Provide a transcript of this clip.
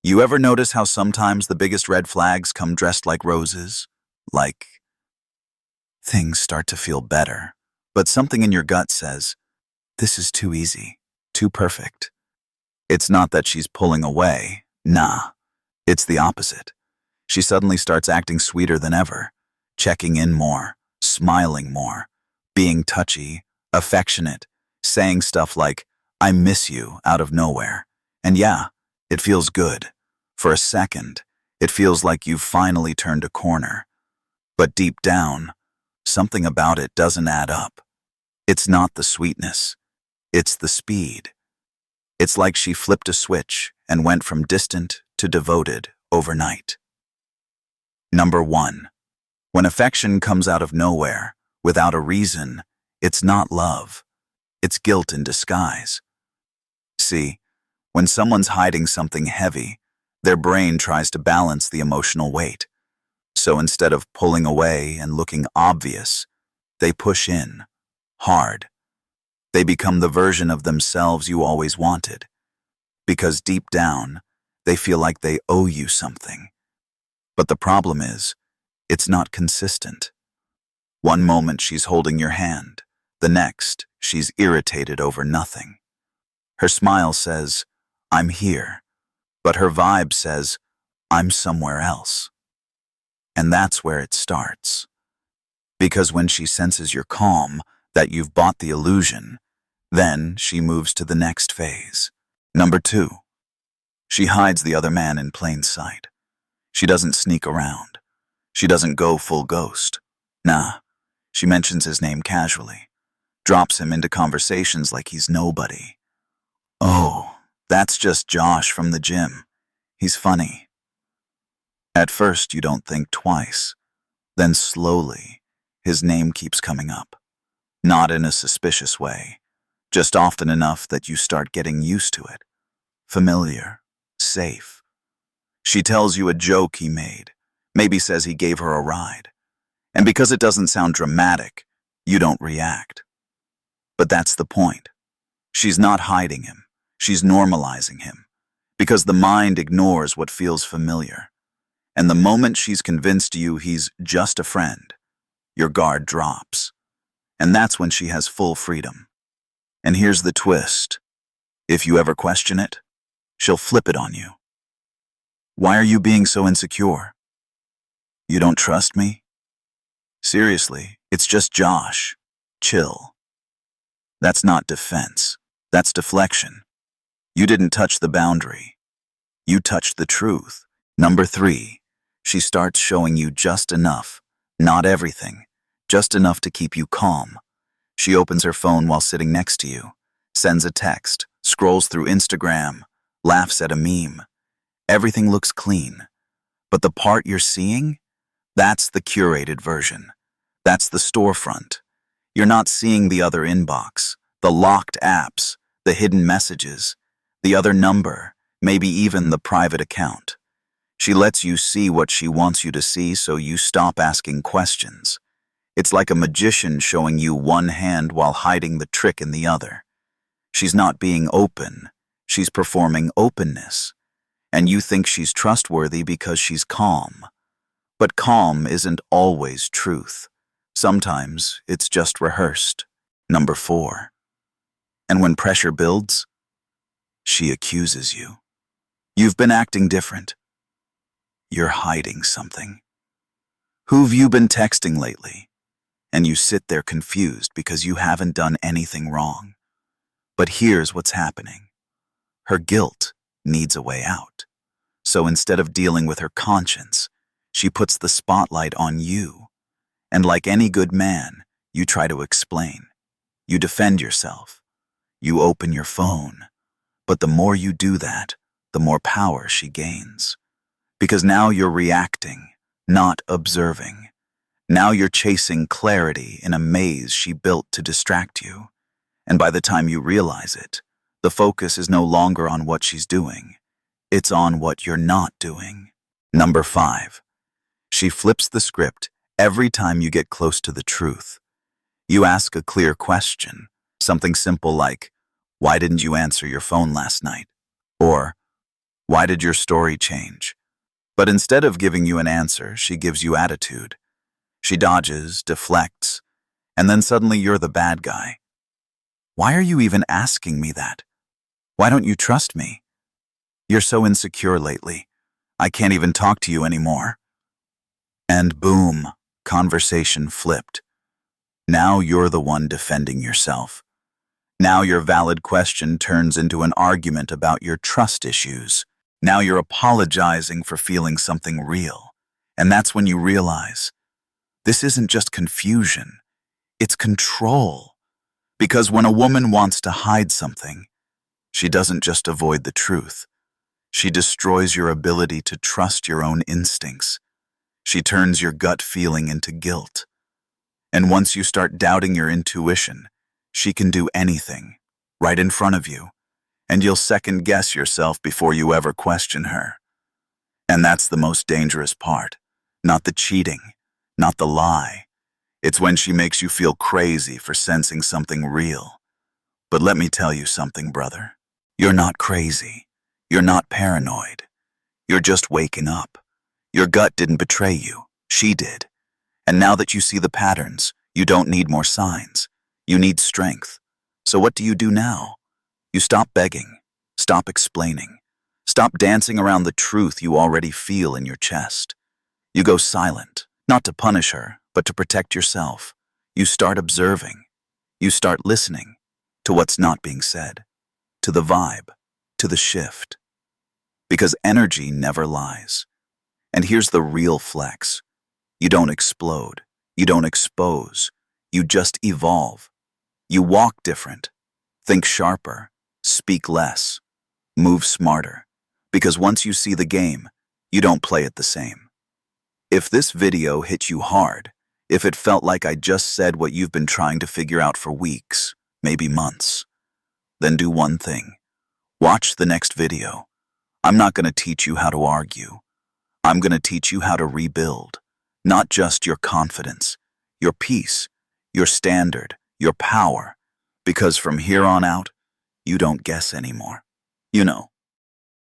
You ever notice how sometimes the biggest red flags come dressed like roses? Like, things start to feel better, but something in your gut says, this is too easy, too perfect. It's not that she's pulling away. Nah, it's the opposite. She suddenly starts acting sweeter than ever, checking in more, smiling more, being touchy, affectionate, saying stuff like, I miss you out of nowhere. And yeah, it feels good. For a second, it feels like you've finally turned a corner. But deep down, something about it doesn't add up. It's not the sweetness. It's the speed. It's like she flipped a switch and went from distant to devoted overnight. Number 1. When affection comes out of nowhere, without a reason, it's not love. It's guilt in disguise. See, when someone's hiding something heavy, their brain tries to balance the emotional weight. So instead of pulling away and looking obvious, they push in, hard. They become the version of themselves you always wanted. Because deep down, they feel like they owe you something. But the problem is, it's not consistent. One moment she's holding your hand, the next she's irritated over nothing. Her smile says, I'm here, but her vibe says, I'm somewhere else. And that's where it starts. Because when she senses you're calm, that you've bought the illusion, then she moves to the next phase. Number 2. She hides the other man in plain sight. She doesn't sneak around. She doesn't go full ghost. Nah, she mentions his name casually, drops him into conversations like he's nobody. Oh, that's just Josh from the gym. He's funny. At first, you don't think twice. Then slowly, his name keeps coming up. Not in a suspicious way, just often enough that you start getting used to it. Familiar, safe. She tells you a joke he made, maybe says he gave her a ride. And because it doesn't sound dramatic, you don't react. But that's the point. She's not hiding him. She's normalizing him. Because the mind ignores what feels familiar. And the moment she's convinced you he's just a friend, your guard drops. And that's when she has full freedom. And here's the twist. If you ever question it, she'll flip it on you. Why are you being so insecure? You don't trust me? Seriously, it's just Josh. Chill. That's not defense. That's deflection. You didn't touch the boundary. You touched the truth. Number 3, she starts showing you just enough, not everything, just enough to keep you calm. She opens her phone while sitting next to you, sends a text, scrolls through Instagram, laughs at a meme. Everything looks clean. But the part you're seeing? That's the curated version. That's the storefront. You're not seeing the other inbox, the locked apps, the hidden messages, the other number, maybe even the private account. She lets you see what she wants you to see so you stop asking questions. It's like a magician showing you one hand while hiding the trick in the other. She's not being open. She's performing openness. And you think she's trustworthy because she's calm. But calm isn't always truth. Sometimes it's just rehearsed. Number 4. And when pressure builds, she accuses you. You've been acting different. You're hiding something. Who've you been texting lately? And you sit there confused because you haven't done anything wrong. But here's what's happening. Her guilt needs a way out. So instead of dealing with her conscience, she puts the spotlight on you. And like any good man, you try to explain. You defend yourself. You open your phone. But the more you do that, the more power she gains. Because now you're reacting, not observing. Now you're chasing clarity in a maze she built to distract you. And by the time you realize it, the focus is no longer on what she's doing. It's on what you're not doing. Number 5. She flips the script every time you get close to the truth. You ask a clear question, something simple like, why didn't you answer your phone last night? Or, Why did your story change? But instead of giving you an answer, she gives you attitude. She dodges, deflects, and then suddenly you're the bad guy. Why are you even asking me that? Why don't you trust me? You're so insecure lately. I can't even talk to you anymore. And boom, conversation flipped. Now you're the one defending yourself. Now your valid question turns into an argument about your trust issues. Now you're apologizing for feeling something real. And that's when you realize, this isn't just confusion, it's control. Because when a woman wants to hide something, she doesn't just avoid the truth. She destroys your ability to trust your own instincts. She turns your gut feeling into guilt. And once you start doubting your intuition, she can do anything, right in front of you, and you'll second-guess yourself before you ever question her. And that's the most dangerous part. Not the cheating, not the lie. It's when she makes you feel crazy for sensing something real. But let me tell you something, brother. You're not crazy. You're not paranoid. You're just waking up. Your gut didn't betray you. She did. And now that you see the patterns, you don't need more signs. You need strength. So what do you do now? You stop begging. Stop explaining. Stop dancing around the truth you already feel in your chest. You go silent, not to punish her, but to protect yourself. You start observing. You start listening to what's not being said, to the vibe, to the shift. Because energy never lies. And here's the real flex. You don't explode. You don't expose. You just evolve. You walk different. Think sharper. Speak less. Move smarter. Because once you see the game, you don't play it the same. If this video hit you hard, if it felt like I just said what you've been trying to figure out for weeks, maybe months, then do one thing. Watch the next video. I'm not going to teach you how to argue. I'm going to teach you how to rebuild. Not just your confidence, your peace, your standard, your power. Because from here on out, you don't guess anymore. You know,